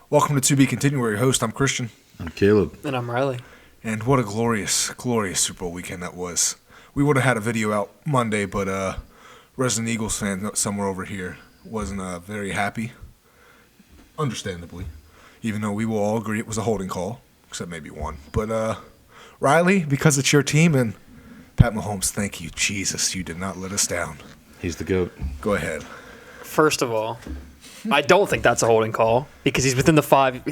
Welcome to To Be Continued. We're your host. I'm Christian. I'm Caleb. And I'm Riley. And what a glorious, glorious Super Bowl weekend that was. We would have had a video out Monday, but Resident Eagles fan somewhere over here wasn't very happy, understandably, even though we will all agree it was a holding call, except maybe one. But Riley, because it's your team, and Pat Mahomes, thank you. Jesus, you did not let us down. He's the GOAT. Go ahead. First of all, I don't think that's a holding call because he's within the 5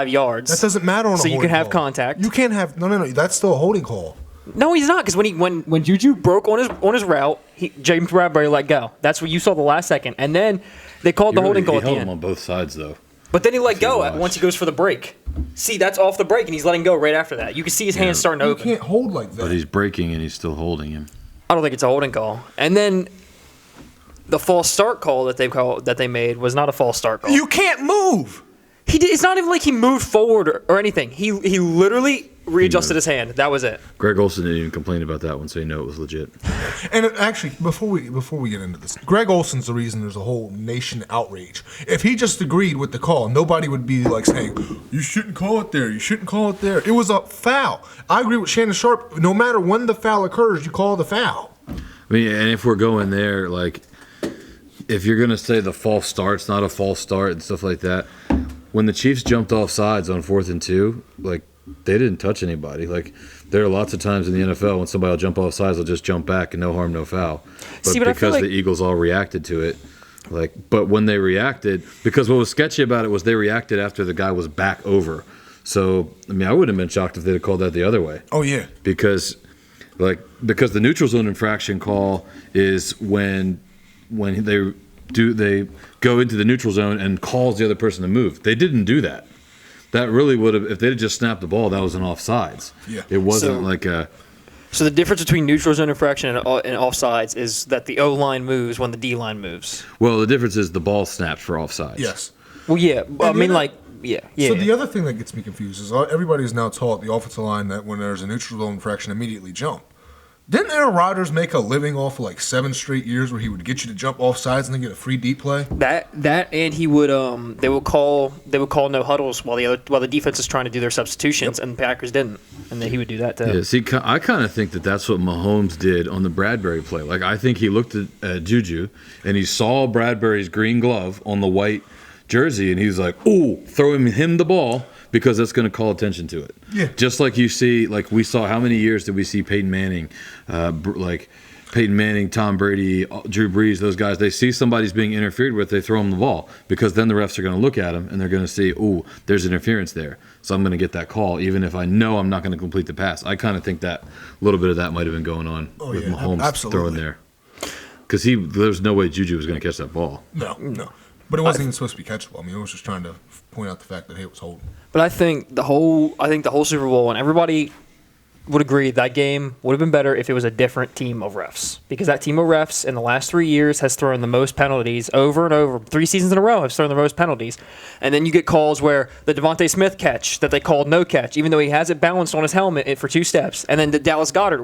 yards. That doesn't matter on a so holding you can have call. contact. You can't have no. That's still a holding call. No, he's not because when Juju broke on his route, James Bradbury let go. That's what you saw the last second, and then they called the holding call at the held end. him on both sides though. But then he let go once he goes for the break. See, that's off the break, and he's letting go right after that. You can see his hands starting to open. You can't hold like that. But he's breaking and he's still holding him. I don't think it's a holding call. And then the false start call that they made was not a false start call. You can't move. It's not even like he moved forward or anything. He literally readjusted his hand. That was it. Greg Olsen didn't even complain about that one, so you know it was legit. And actually, before we get into this, Greg Olsen's the reason there's a whole nation outrage. If he just agreed with the call, nobody would be like saying, "You shouldn't call it there. You shouldn't call it there." It was a foul. I agree with Shannon Sharp. No matter when the foul occurs, you call the foul. I mean, and if we're going there, like, if you're gonna say the false start's not a false start and stuff like that, when the Chiefs jumped off sides on 4th and 2, like, they didn't touch anybody. Like, there are lots of times in the NFL when somebody will jump off sides, they'll just jump back and no harm, no foul. But because the Eagles all reacted to it, but when they reacted, because what was sketchy about it was they reacted after the guy was back over. So, I mean, I wouldn't have been shocked if they'd have called that the other way. Oh, yeah. Because the neutral zone infraction call is when they go into the neutral zone and calls the other person to move. They didn't do that. That really would have, if they had just snapped the ball, that was an offsides. Yeah. It wasn't like a. So the difference between neutral zone infraction and offsides is that the O line moves when the D line moves. Well, the difference is the ball snapped for offsides. Yes. Well, yeah. I mean, yeah. So the other thing that gets me confused is everybody is now taught the offensive line that when there's a neutral zone infraction, immediately jump. Didn't Aaron Rodgers make a living off of like 7 straight years where he would get you to jump off sides and then get a free deep play? That and he would they would call no huddles while the defense is trying to do their substitutions, and the Packers didn't, and then he would do that too. Yeah, see, I kind of think that's what Mahomes did on the Bradbury play. Like, I think he looked at Juju and he saw Bradbury's green glove on the white jersey, and he was like, "Ooh, throw him the ball." Because that's going to call attention to it. Yeah. Just like you see, like we saw, how many years did we see Peyton Manning, Tom Brady, Drew Brees, those guys, they see somebody's being interfered with, they throw them the ball. Because then the refs are going to look at them and they're going to see, ooh, there's interference there. So I'm going to get that call, even if I know I'm not going to complete the pass. I kind of think that a little bit of that might have been going on with Mahomes throwing there. Because there's no way Juju was going to catch that ball. No. But it wasn't even supposed to be catchable. I mean, it was just trying to point out the fact that it was holding. But I think the whole Super Bowl, and everybody would agree that game would have been better if it was a different team of refs. Because that team of refs in the last 3 years has thrown the most penalties over and over. 3 seasons in a row has thrown the most penalties. And then you get calls where the Devontae Smith catch that they called no catch, even though he has it balanced on his helmet for 2 steps. And then the Dallas Goedert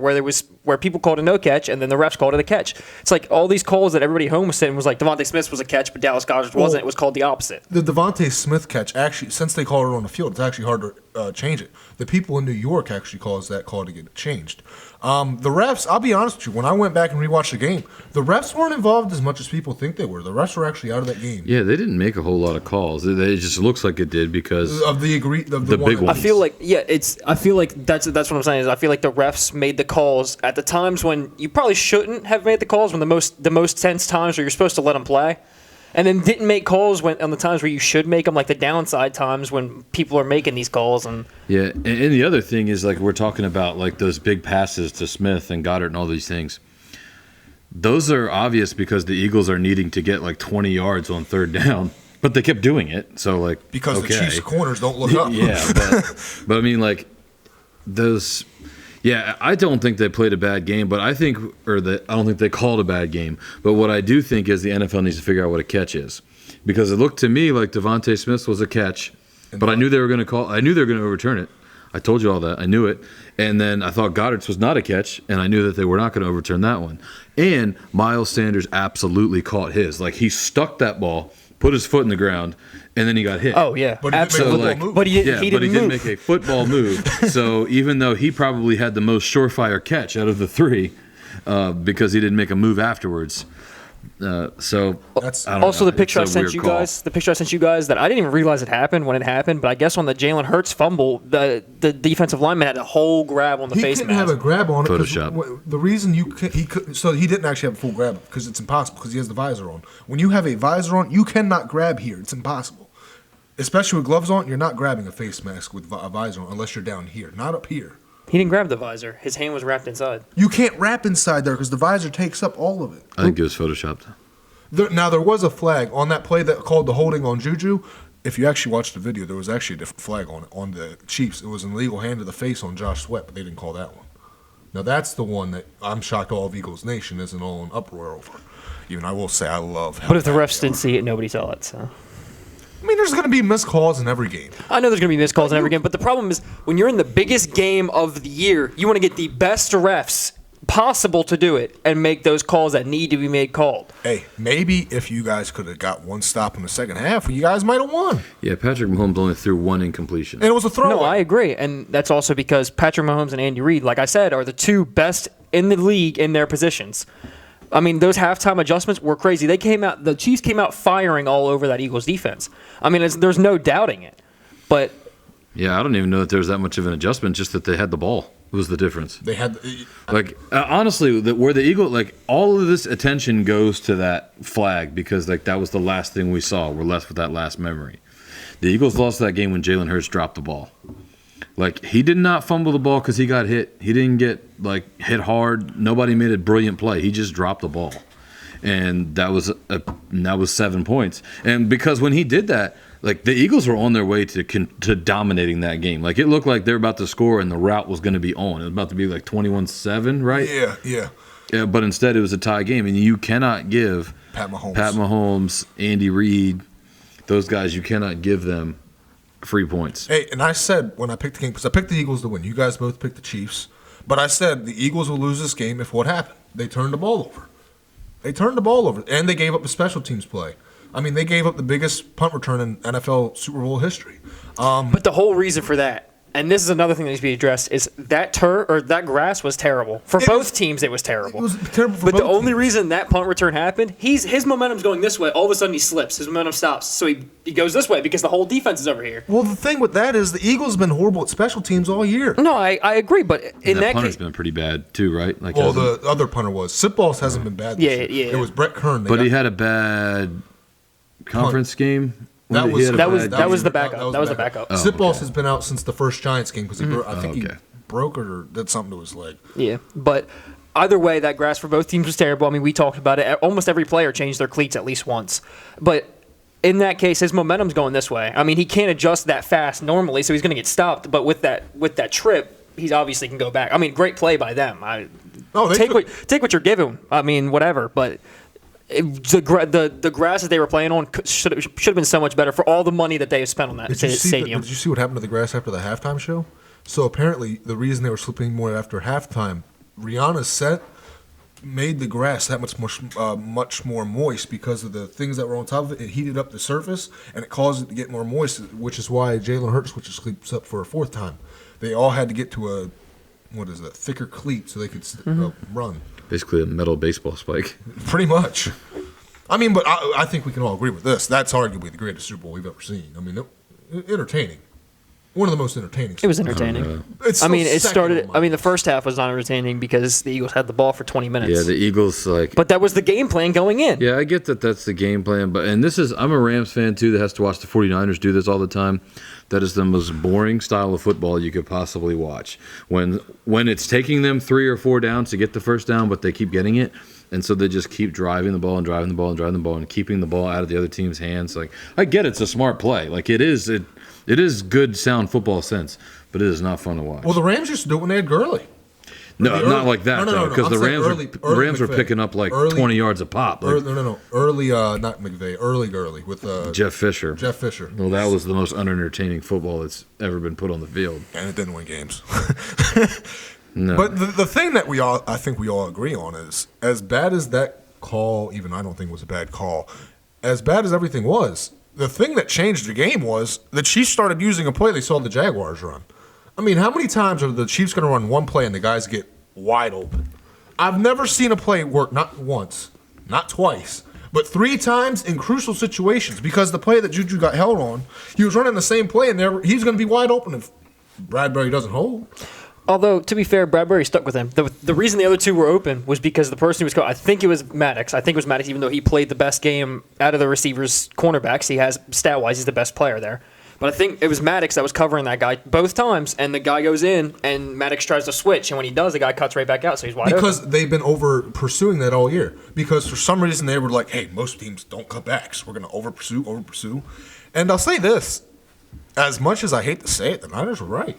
where people called a no catch and then the refs called it a catch. It's like all these calls that everybody at home was saying was like Devontae Smith was a catch, but Dallas Goedert wasn't. It was called the opposite. The Devontae Smith catch, actually, since they called it on the field, it's actually hard to change it. The people in New York actually caused that call to get it changed. The refs, I'll be honest with you, when I went back and rewatched the game, the refs weren't involved as much as people think they were. The refs were actually out of that game. Yeah, they didn't make a whole lot of calls. It just looks like it did because of the big ones. I feel like that's what I'm saying is I feel like the refs made the calls at the times when you probably shouldn't have made the calls, when the most tense times where you're supposed to let them play. And then didn't make calls on the times where you should make them, like the downside times when people are making these calls. And the other thing is, like, we're talking about like those big passes to Smith and Goddard and all these things. Those are obvious because the Eagles are needing to get like 20 yards on 3rd down, but they kept doing it. So like because the Chiefs corners don't look up. Yeah, but I mean, like, those. Yeah, I don't think they played a bad game, but I don't think they called a bad game. But what I do think is the NFL needs to figure out what a catch is, because it looked to me like Devontae Smith was a catch, but I knew they were going to call. I knew they were going to overturn it. I told you all that. I knew it. And then I thought Goddard's was not a catch, and I knew that they were not going to overturn that one. And Miles Sanders absolutely caught his. Like, he stuck that ball put his foot in the ground, and then he got hit. Oh yeah, But he didn't make a absolutely. football move. But he Yeah, he but didn't he move. didn't make a football move. So even though he probably had the most surefire catch out of the three, because he didn't make a move afterwards. So That's I don't Also, know. the picture I It's a sent weird you call. guys, that I didn't even realize it happened when it happened. But I guess on the Jalen Hurts fumble, the defensive lineman had a whole grab on the he face couldn't mask. have a grab on it. 'Cause Photoshop. the reason he couldn't, so he didn't actually have a full grab because it's impossible because he has the visor on. When you have a visor on, you cannot grab here. It's impossible. Especially with gloves on, you're not grabbing a face mask with a visor on unless you're down here, not up here. He didn't grab the visor. His hand was wrapped inside. You can't wrap inside there because the visor takes up all of it. I think it was photoshopped. Now, there was a flag on that play that called the holding on Juju. If you actually watch the video, there was actually a different flag on it on the Chiefs. It was an illegal hand to the face on Josh Sweat, but they didn't call that one. Now, that's the one that I'm shocked all of Eagles Nation isn't all in uproar over. Even I will say I love how But if the bad refs they didn't are. see it, nobody saw it. So I mean, there's going to be missed calls in every game. I know there's going to be missed calls in every game. But the problem is when you're in the biggest game of the year, you want to get the best refs possible to do it and make those calls that need to be made called. Hey, maybe if you guys could have got one stop in the second half, you guys might have won. Yeah, Patrick Mahomes only threw one incompletion. And it was a throwaway. No, I agree. And that's also because Patrick Mahomes and Andy Reid, like I said, are the two best in the league in their positions. I mean, those halftime adjustments were crazy. The Chiefs came out firing all over that Eagles defense. I mean, there's no doubting it. But Yeah, I don't even know that there was that much of an adjustment, just that they had the ball was the difference. They had Like, honestly, where the Eagle, like, all of this attention goes to that flag because, like, that was the last thing we saw. We're left with that last memory. The Eagles lost that game when Jalen Hurts dropped the ball. Like, he did not fumble the ball because he got hit. He didn't get, like, hit hard. Nobody made a brilliant play. He just dropped the ball. And that was 7 points. And because when he did that, like, the Eagles were on their way to dominating that game. Like, it looked like they were about to score and the route was going to be on. It was about to be like 21-7, right? yeah. But instead it was a tie game. And you cannot give Pat Mahomes. Andy Reid, those guys, you cannot give them free points. Hey, and I said when I picked the game, because I picked the Eagles to win. You guys both picked the Chiefs. But I said the Eagles will lose this game if what happened? They turned the ball over. And they gave up a special teams play. I mean, they gave up the biggest punt return in NFL Super Bowl history. But the whole reason for that, and this is another thing that needs to be addressed, is that that grass was terrible for both teams. It was terrible. It was terrible for But the both only teams. reason that punt return happened, his momentum's going this way. All of a sudden he slips. His momentum stops. So he goes this way because the whole defense is over here. Well, the thing with that is the Eagles have been horrible at special teams all year. No, I agree, but in That that punter's case, been pretty bad too, right? Like, Well, hasn't- the other punter was. Sitballs hasn't been bad this Yeah, year. yeah. It was Brett Kern. but he had a bad conference game. That He was had a that was bad that was game. the backup. That was the backup. Oh, Sitballs okay. has been out since the first Giants game because I think he okay. broke it or did something to his leg. Yeah, but either way, that grass for both teams was terrible. I mean, we talked about it. Almost every player changed their cleats at least once. But in that case, his momentum's going this way. I mean, he can't adjust that fast normally, so he's going to get stopped. But with that trip, he obviously can go back. I mean, great play by them. Take what you're given. I mean, whatever. But the grass that they were playing on should have been so much better for all the money that they have spent on that stadium. Did you see what happened to the grass after the halftime show? So apparently, the reason they were slipping more after halftime, Rihanna's set made the grass that much more moist because of the things that were on top of it. It heated up the surface and it caused it to get more moist, which is why Jalen Hurts switches cleats up for a fourth time. They all had to get to a thicker cleat so they could run. Basically a metal baseball spike. Pretty much. I mean, but I think we can all agree with this. That's arguably the greatest Super Bowl we've ever seen. I mean, entertaining. One of the most entertaining. It was entertaining. It's I mean, still it second started. on my I mean, the list. first half was not entertaining because the Eagles had the ball for 20 minutes. Yeah, the Eagles, like... But that was the game plan going in. Yeah, I get that that's the game plan, but I'm a Rams fan too that has to watch the 49ers do this all the time. That is the most boring style of football you could possibly watch. When it's taking them 3 or 4 downs to get the first down, but they keep getting it, and so they just keep driving the ball and keeping the ball out of the other team's hands. Like, I get it's a smart play. Like, it is good sound football sense, but it is not fun to watch. Well, the Rams used to do it when they had Gurley. No, not like that, No, though, because I'm the saying Rams were McVay. picking up like 20 yards a pop. Like, Early, not McVay, early Gurley with Jeff Fisher. Jeff Fisher. Well, that was the most unentertaining football that's ever been put on the field. And it didn't win games. No. But the thing that I think we all agree on is, as bad as that call, even I don't think was a bad call, as bad as everything was, the thing that changed the game was the Chiefs started using a play they saw the Jaguars run. I mean, how many times are the Chiefs going to run one play and the guys get wide open? I've never seen a play work, not once, not twice, but 3 times in crucial situations, because the play that Juju got held on, he was running the same play, and he's going to be wide open if Bradbury doesn't hold. Although, to be fair, Bradbury stuck with him. The reason the other two were open was because the person who was I think it was Maddox. Even though he played the best game out of the receivers' cornerbacks. He has, stat-wise, he's the best player there. But I think it was Maddox that was covering that guy both times, and the guy goes in, and Maddox tries to switch, and when he does, the guy cuts right back out, so he's wide open. Because they've been over pursuing that all year. Because for some reason they were like, hey, most teams don't cut back, so we're going to over pursue. And I'll say this, as much as I hate to say it, the Niners were right.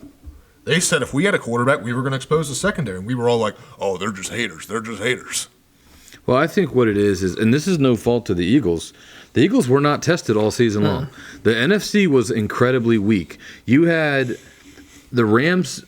They said if we had a quarterback, we were going to expose the secondary, and we were all like, oh, they're just haters. Well, I think what it is, and this is no fault to the Eagles. The Eagles were not tested all season long. The NFC was incredibly weak. You had the Rams,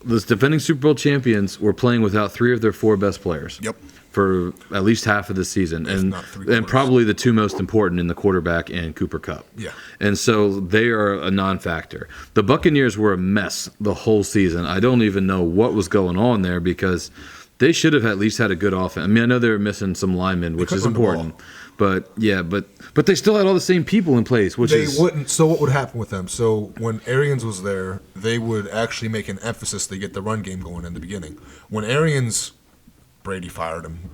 the defending Super Bowl champions, were playing without 3 of their 4 best players. Yep. For at least half of the season, and probably the 2 most important in the quarterback and Cooper Kupp. Yeah. And so they are a non-factor. The Buccaneers were a mess the whole season. I don't even know what was going on there because they should have at least had a good offense. I mean, I know they were missing some linemen, which is important. But yeah, but they still had all the same people in place, which they wouldn't. So what would happen with them? So when Arians was there, they would actually make an emphasis to get the run game going in the beginning. When Arians, Brady fired him.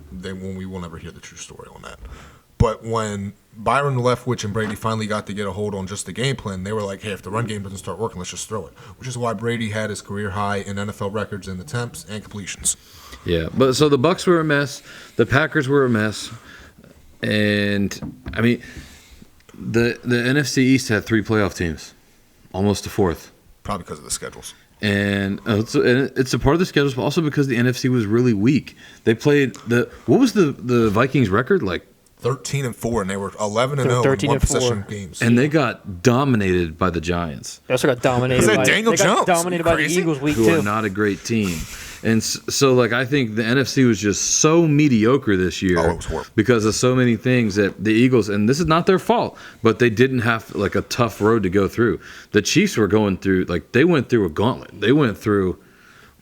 We will never hear the true story on that. But when Byron Leftwich and Brady finally got to get a hold on just the game plan, they were like, hey, if the run game doesn't start working, let's just throw it. Which is why Brady had his career high in NFL records in attempts and completions. Yeah, but so the Bucs were a mess. The Packers were a mess. And, I mean, the NFC East had 3 playoff teams, almost a 4th. Probably because of the schedules. And it's a part of the schedules, but also because the NFC was really weak. They played what was the Vikings record like? 13-4, and they were 11-0 in one possession games. And they got dominated by the Giants. They also got dominated by Daniel Jones. Dominated by the Eagles week who 2. are not a great team. And so, like, I think the NFC was just so mediocre this year it was horrible. because of so many things that the Eagles, and this is not their fault, but they didn't have, like, a tough road to go through. The Chiefs were going through, like, they went through a gauntlet. They went through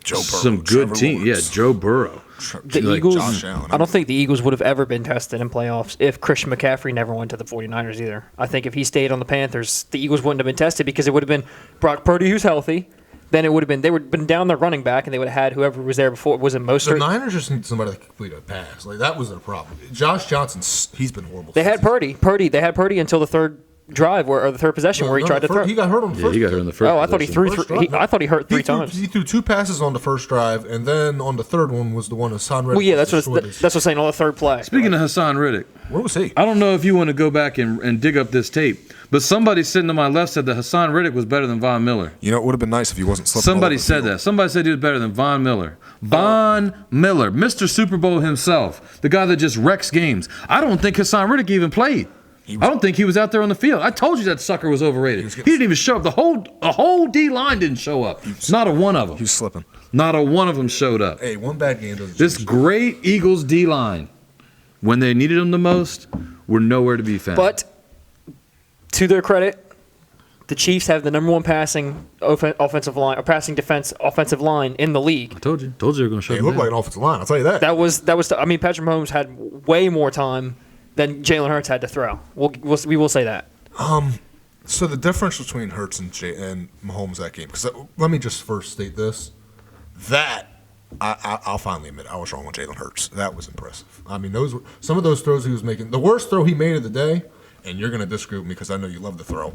Joe Burrow, some good teams. Yeah, Joe Burrow. The Eagles, I don't think the Eagles would have ever been tested in playoffs if Christian McCaffrey never went to the 49ers either. I think if he stayed on the Panthers, the Eagles wouldn't have been tested because it would have been Brock Purdy who's healthy. Then it would have been they would have been down their running back, and they would have had whoever was there before. Was it Mostert? The Niners just need somebody to complete a pass. Like that was their problem. Josh Johnson, he's been horrible. They had Purdy. They had Purdy until the third drive or the third possession where he tried to throw. He got hurt on the first. He got hurt on the first. Oh, I thought he threw. I thought he hurt 3 times. He threw 2 passes on the first drive, and then on the third one was the one Hassan Reddick. Well, yeah, that's what I'm saying on the third play. Speaking of Hassan Reddick, where was he? I don't know if you want to go back and dig up this tape, but somebody sitting to my left said that Hassan Reddick was better than Von Miller. You know, it would have been nice if he wasn't slipping. Somebody said that. Somebody said he was better than Von Miller. Von Miller, Mr. Super Bowl himself, the guy that just wrecks games. I don't think Hassan Reddick even played. I don't think he was out there on the field. I told you that sucker was overrated. He didn't even show up. The whole D line didn't show up. Not a one of them. He was slipping. Not a one of them showed up. Hey, one bad game doesn't. This great Eagles D line, when they needed them the most, were nowhere to be found. But to their credit, the Chiefs have the number 1 passing offensive line or passing defense offensive line in the league. I told you they were going to show. They looked like an offensive line. I'll tell you that. That was. I mean, Patrick Mahomes had way more time than Jalen Hurts had to throw. We will say that. So the difference between Hurts and Mahomes that game, because let me just first state this, that I'll finally admit I was wrong on Jalen Hurts. That was impressive. I mean, some of those throws he was making. The worst throw he made of the day, and you're going to disagree with me because I know you love the throw,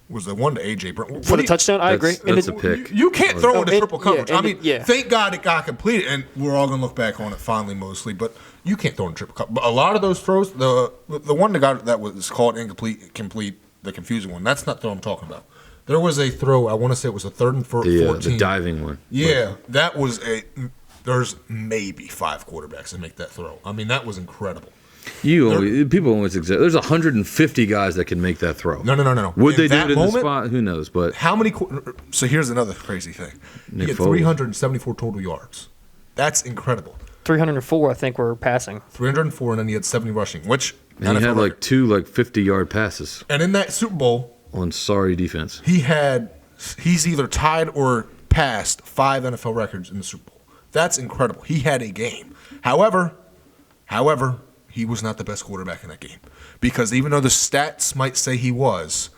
was the one to A.J. Brown. For the touchdown, I agree. That's a pick. You can't throw into triple coverage. Yeah, thank God it got completed, and we're all going to look back on it finally mostly, but you can't throw in triple coverage. But a lot of those throws, the one that was called complete, the confusing one, that's not the throw I'm talking about. There was a throw, I want to say it was a 3rd and 14. The diving one. Yeah, that was there's maybe 5 quarterbacks that make that throw. I mean, that was incredible. People always exaggerate. There's 150 guys that can make that throw. No. Would they do it in the spot? Who knows? But how many? So here's another crazy thing. He had 374 total yards. That's incredible. 304, I think, were passing. 304, and then he had 70 rushing, which And he NFL had like record. 2 50-yard passes And in that Super Bowl, on sorry defense. he's either tied or passed 5 NFL records in the Super Bowl. That's incredible. He had a game. However, he was not the best quarterback in that game. Because even though the stats might say he was,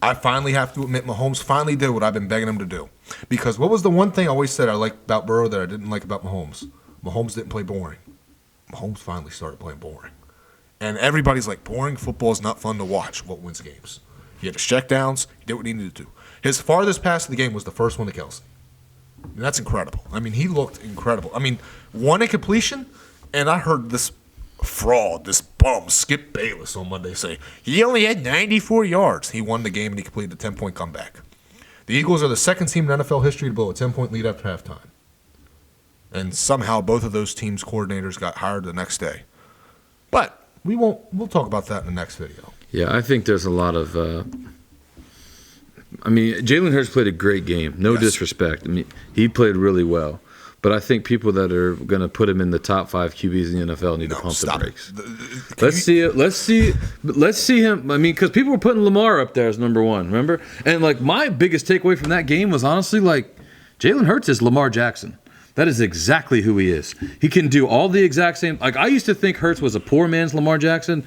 I finally have to admit Mahomes finally did what I've been begging him to do. Because what was the one thing I always said I liked about Burrow that I didn't like about Mahomes? Mahomes didn't play boring. Mahomes finally started playing boring. And everybody's like, boring football is not fun to watch. What wins games? He had his checkdowns. He did what he needed to do. His farthest pass of the game was the first one to Kelsey. And that's incredible. I mean, he looked incredible. I mean, one incompletion, and I heard this fraud, this bum, Skip Bayless on Monday say, he only had 94 yards. He won the game and he completed a 10-point comeback. The Eagles are the second team in NFL history to blow a 10-point lead after halftime. And somehow both of those teams' coordinators got hired the next day. But we'll talk about that in the next video. Yeah, I think there's a lot of Jalen Hurts played a great game. No disrespect. I mean, he played really well. But I think people that are going to put him in the top 5 QBs in the NFL need to pump the brakes. Let's see him. I mean, because people were putting Lamar up there as number 1, remember? And, like, my biggest takeaway from that game was honestly, like, Jalen Hurts is Lamar Jackson. That is exactly who he is. He can do all the exact same. Like, I used to think Hurts was a poor man's Lamar Jackson.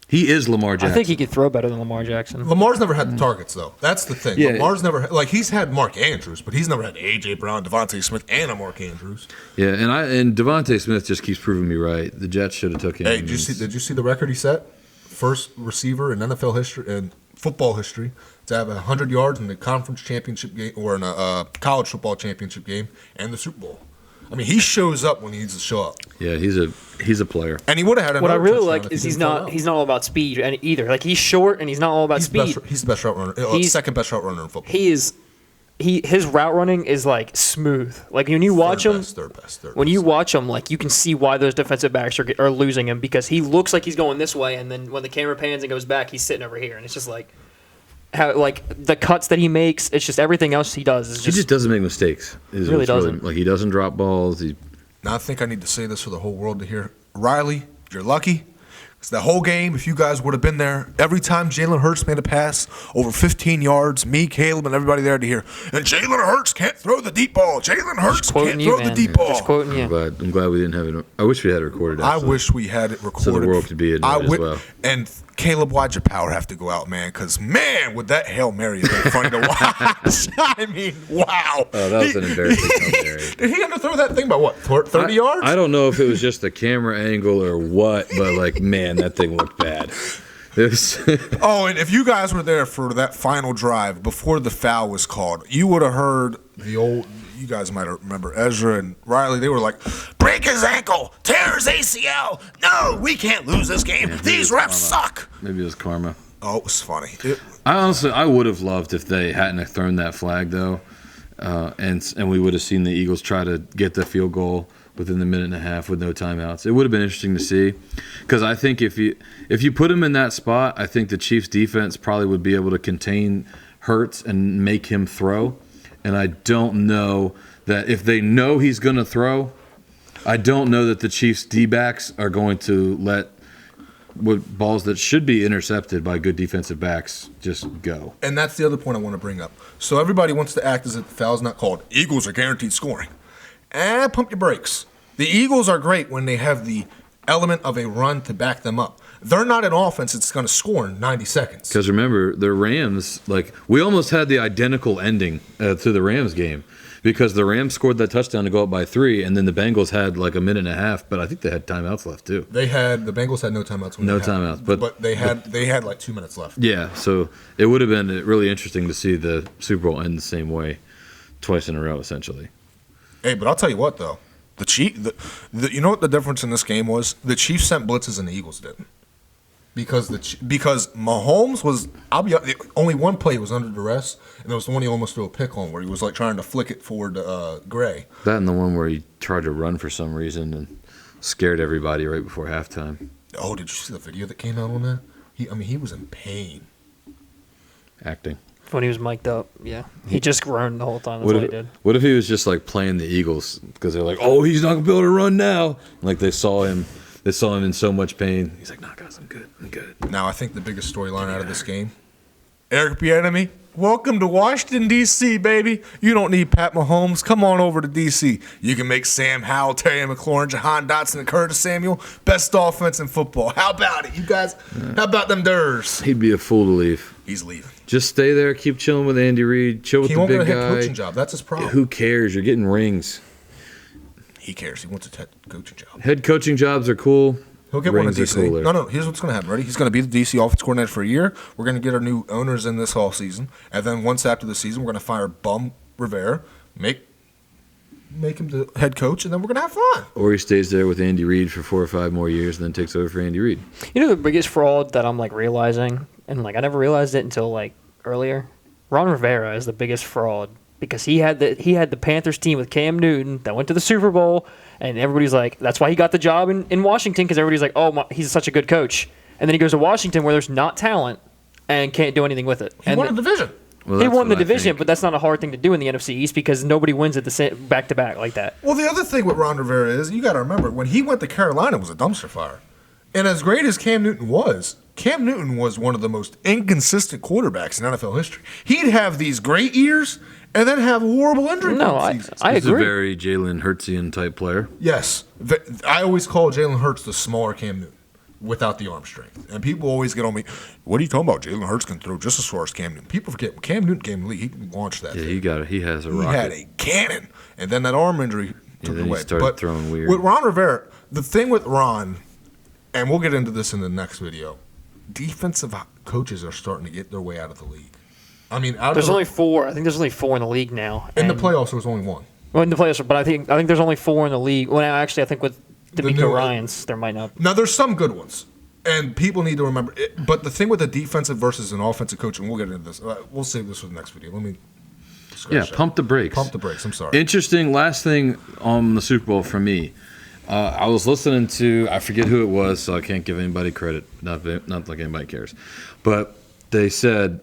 He is Lamar Jackson. I think he could throw better than Lamar Jackson. Lamar's never had the targets, though. That's the thing. Yeah. Lamar's never – like, he's had Mark Andrews, but he's never had A.J. Brown, Devontae Smith, and a Mark Andrews. Yeah, and Devontae Smith just keeps proving me right. The Jets should have took him. Hey, did you see the record he set? First receiver in NFL history and football history to have 100 yards in the conference championship game or in a college football championship game and the Super Bowl. I mean, he shows up when he needs to show up. Yeah, he's a player. And he would have had another What I really touchdown like if is he he's didn't fall not out. all about speed either. Like, he's short and he's not all about speed. He's the best route runner. Second best route runner in football. His route running is like smooth. Like, when you watch him, Third best. when you watch him, like, you can see why those defensive backs are losing him, because he looks like he's going this way, and then when the camera pans and goes back, he's sitting over here, and it's just like how, like, the cuts that he makes. It's just everything else he does is He just doesn't make mistakes. Really doesn't. Like, he doesn't drop balls. Now, I think I need to say this for the whole world to hear. Riley, you're lucky. Because the whole game, if you guys would have been there, every time Jalen Hurts made a pass over 15 yards, me, Caleb, and everybody there to hear, and Jalen Hurts can't throw the deep ball. Jalen Hurts can't throw the deep ball. Just quoting you. I'm glad we didn't have it. I wish we had it recorded. I Actually. wish we had it recorded. So the world could be in it as well. And Caleb, why'd your power have to go out, man? Because, man, would that Hail Mary have been funny to watch? I mean, wow. Oh, that was an embarrassing Hail Mary. Did he have to throw that thing by, what, 30 yards? I don't know if it was just the camera angle or what, but, like, man, that thing looked bad. It was Oh, and if you guys were there for that final drive before the foul was called, you would have heard you guys might remember Ezra and Riley. They were like, break his ankle, tear his ACL. No, we can't lose this game. These refs suck. Maybe it was karma. Oh, it was funny. I would have loved if they hadn't have thrown that flag, though, and we would have seen the Eagles try to get the field goal within the minute and a half with no timeouts. It would have been interesting to see, because I think if you put him in that spot, I think the Chiefs' defense probably would be able to contain Hurts and make him throw. And I don't know that if they know he's going to throw, I don't know that the Chiefs' D-backs are going to let balls that should be intercepted by good defensive backs just go. And that's the other point I want to bring up. So everybody wants to act as if the foul's not called. Eagles are guaranteed scoring. Pump your brakes. The Eagles are great when they have the element of a run to back them up. They're not an offense that's going to score in 90 seconds. Because remember, the Rams, like, we almost had the identical ending to the Rams game, because the Rams scored that touchdown to go up by 3, and then the Bengals had like a minute and a half, but I think they had timeouts left too. The Bengals had no timeouts. But they had like 2 minutes left. Yeah, so it would have been really interesting to see the Super Bowl end the same way twice in a row, essentially. Hey, but I'll tell you what though, you know what the difference in this game was? The Chiefs sent blitzes and the Eagles didn't. Because Mahomes was, only one play was under duress, and it was the one he almost threw a pick on, where he was like trying to flick it forward to Gray. That and the one where he tried to run for some reason and scared everybody right before halftime. Oh, did you see the video that came out on that? He was in pain. Acting. When he was mic'd up, yeah. He just groaned the whole time. That's what he did. What if he was just like playing the Eagles because they're like, oh, he's not going to be able to run now. Like they saw him They saw him in so much pain. He's like, "Nah, guys, I'm good. I'm good." Now, I think the biggest storyline out of this game, Eric Bieniemy, welcome to Washington, D.C., baby. You don't need Pat Mahomes. Come on over to D.C. You can make Sam Howell, Terry McLaurin, Jahan Dotson, and Curtis Samuel best offense in football. How about it, you guys? How about them Durs? He'd be a fool to leave. He's leaving. Just stay there. Keep chilling with Andy Reid. Chill with He the won't big get a guy. head coaching job. That's his problem. Who cares? You're getting rings. He cares. He wants a head coaching job. Head coaching jobs are cool. He'll get one in Rings are D.C. cooler. No, here's what's going to happen. Ready? He's going to be the D.C. offense coordinator for a year. We're going to get our new owners in this whole season. And then once after the season, we're going to fire Bum Rivera, make him the head coach, and then we're going to have fun. Or he stays there with Andy Reid for 4 or 5 more years and then takes over for Andy Reid. You know the biggest fraud that I'm like realizing, and like I never realized it until like earlier. Ron Rivera is the biggest fraud because he had the Panthers team with Cam Newton that went to the Super Bowl, and everybody's like, that's why he got the job in Washington because everybody's like, oh, he's such a good coach, and then he goes to Washington where there's not talent and can't do anything with it. He won a division. Well, He that's won the what I division, think. but that's not a hard thing to do in the NFC East because nobody wins at the same back to back like that. Well, the other thing with Ron Rivera is you got to remember when he went to Carolina, it was a dumpster fire. And as great as Cam Newton was one of the most inconsistent quarterbacks in NFL history. He'd have these great years and then have horrible injury seasons. I He's agree. a very Jalen Hurtsian type player. Yes. I always call Jalen Hurts the smaller Cam Newton without the arm strength. And people always get on me, what are you talking about? Jalen Hurts can throw just as far as Cam Newton. People forget, when Cam Newton came in the league, he launched that Yeah, thing. he has a He rocket. had a cannon. And then that arm injury took then it he away. started But throwing weird. with Ron Rivera, the thing with Ron, and we'll get into this in the next video, defensive coaches are starting to get their way out of the league. I mean, There's only 4. I think there's only 4 in the league now. in the and- playoffs, there was only one. Well, in the playoffs, but I think there's only 4 in the league. Well, actually, I think with The D'Amico new- Ryans, there might not. Now, there's some good ones, and people need to remember it. But the thing with the defensive versus an offensive coach, and we'll get into this. We'll save this for the next video. Let me scratch Yeah, that. pump the brakes. Pump the brakes. I'm sorry. Interesting. Last thing on the Super Bowl for me. I was listening to, I forget who it was, so I can't give anybody credit. Not like anybody cares. But they said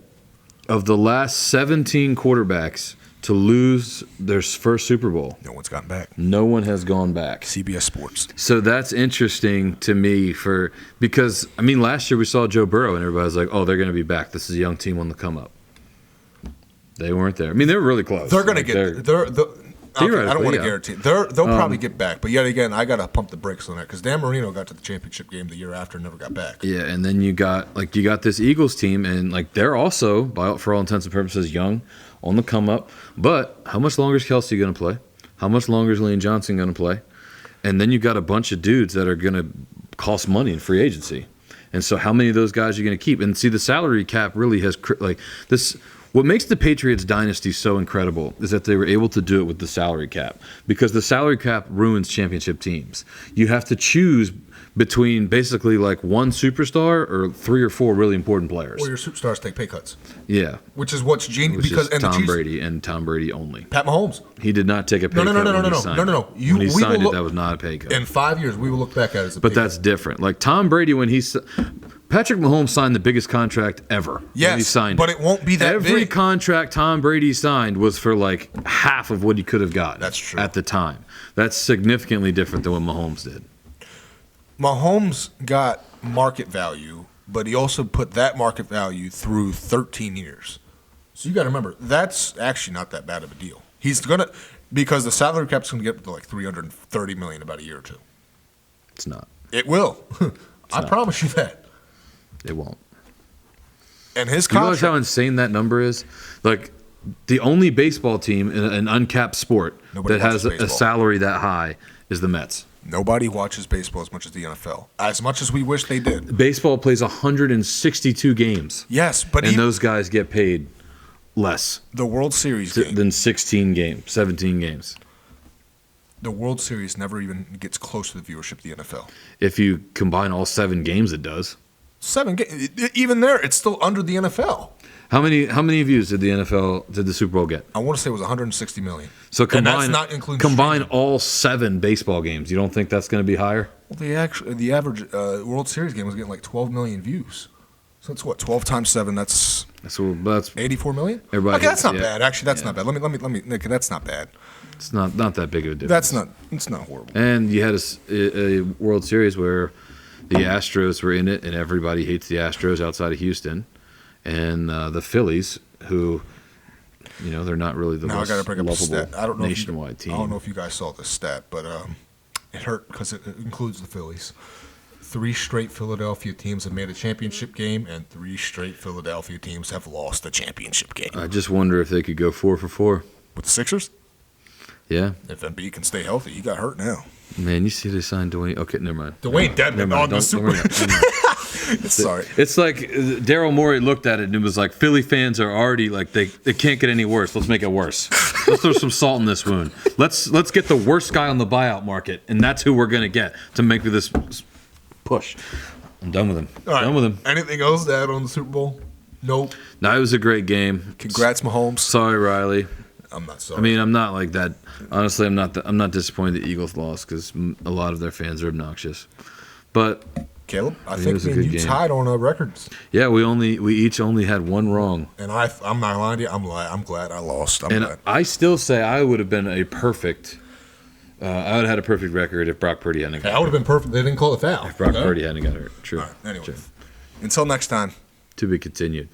of the last 17 quarterbacks to lose their first Super Bowl, No one's gotten back. no one has gone back. CBS Sports. So that's interesting to me because, I mean, last year we saw Joe Burrow and everybody was like, oh, they're going to be back. This is a young team on the come up. They weren't there. I mean, they were really close. They're going to Like, get. I don't Theoretically, want to yeah. guarantee. They'll probably get back, but yet again, I got to pump the brakes on that because Dan Marino got to the championship game the year after and never got back. Yeah, and then you got this Eagles team, and like they're also, for all intents and purposes, young, on the come up. But how much longer is Kelsey going to play? How much longer is Lane Johnson going to play? And then you got a bunch of dudes that are going to cost money in free agency. And so, how many of those guys are you going to keep? And see, the salary cap really has like this. What makes the Patriots dynasty so incredible is that they were able to do it with the salary cap, because the salary cap ruins championship teams. You have to choose between basically like one superstar or 3 or 4 really important players. Or your superstars take pay cuts, Yeah, which is what's genius. which Because is and the Tom Chiefs, Brady and Tom Brady only. Pat Mahomes. He did not take a pay cut. No. When he signed No. it. When he We signed will it, that was not a pay cut. In 5 years, we will look back at it as a But pay that's cut. different. Like Tom Brady, Patrick Mahomes signed the biggest contract ever. when he Yes, signed but it. it won't be that Every big. contract Tom Brady signed was for like half of what he could have gotten. That's true. At the time. That's significantly different than what Mahomes did. Mahomes got market value, but he also put that market value through 13 years. So you got to remember, that's actually not that bad of a deal. He's going to, because the salary cap's going to get up to like $330 million about a year or two. It's not. It will. I not. promise you that. It won't. And his Do you realize contract. how insane that number is? Like, the only baseball team in an uncapped sport Nobody that has watches a baseball. salary that high is the Mets. Nobody watches baseball as much as the NFL. As much as we wish they did. Baseball plays 162 games, Yes, but and even those guys get paid less the World Series game. than 16 games, 17 games. The World Series never even gets close to the viewership of the NFL. If you combine all 7 games, it does. 7 games. Even there, it's still under the NFL. How many views did the Super Bowl get? I want to say it was 160 million. So And that's combine not including combine streaming. all 7 baseball games. You don't think that's going to be higher? Well, the average World Series game was getting like 12 million views. So it's what, 12 times 7? That's That's 84 million. Everybody Okay, that's hates- not yeah. bad. Actually, that's Yeah. not bad. Let me. Nick, that's not bad. it's not that big of a difference. It's not horrible. And you had a World Series where the Astros were in it, and everybody hates the Astros outside of Houston, and the Phillies, who, they're not really the Now I most got to bring up a lovable stat. I don't know nationwide team. I don't know if you guys saw this stat, but it hurt because it includes the Phillies. 3 straight Philadelphia teams have made a championship game, and 3 straight Philadelphia teams have lost a championship game. I just wonder if they could go 4 for 4. With the Sixers, Yeah, if Embiid can stay healthy, he got hurt now. man, you see they signed Dwayne. Okay, never mind. Dwayne Dedmon Never mind. on the Don't Super. worry about it. Never mind. Sorry. It's like Daryl Morey looked at it and it was like, Philly fans are already like they can't get any worse. Let's make it worse. Let's throw some salt in this wound. Let's get the worst guy on the buyout market, and that's who we're gonna get to make this push. I'm done with him. All right. Done with him. Anything else to add on the Super Bowl? Nope. No, it was a great game. Congrats, Mahomes. Sorry, Riley. I'm not sorry. I mean, I'm not like that. Honestly, I'm not disappointed the Eagles lost because a lot of their fans are obnoxious. But Caleb, I it think was a me and good you game. tied on records, yeah, we each only had one wrong. and I'm not lying to you. I'm glad I lost. I'm And glad. I still say I would have been a perfect. I would have had a perfect record if Brock Purdy hadn't Hey, got I would have been perfect. They didn't call it foul. Brock Okay? Purdy hadn't got hurt. True. All right. Anyway, True. until next time. To be continued.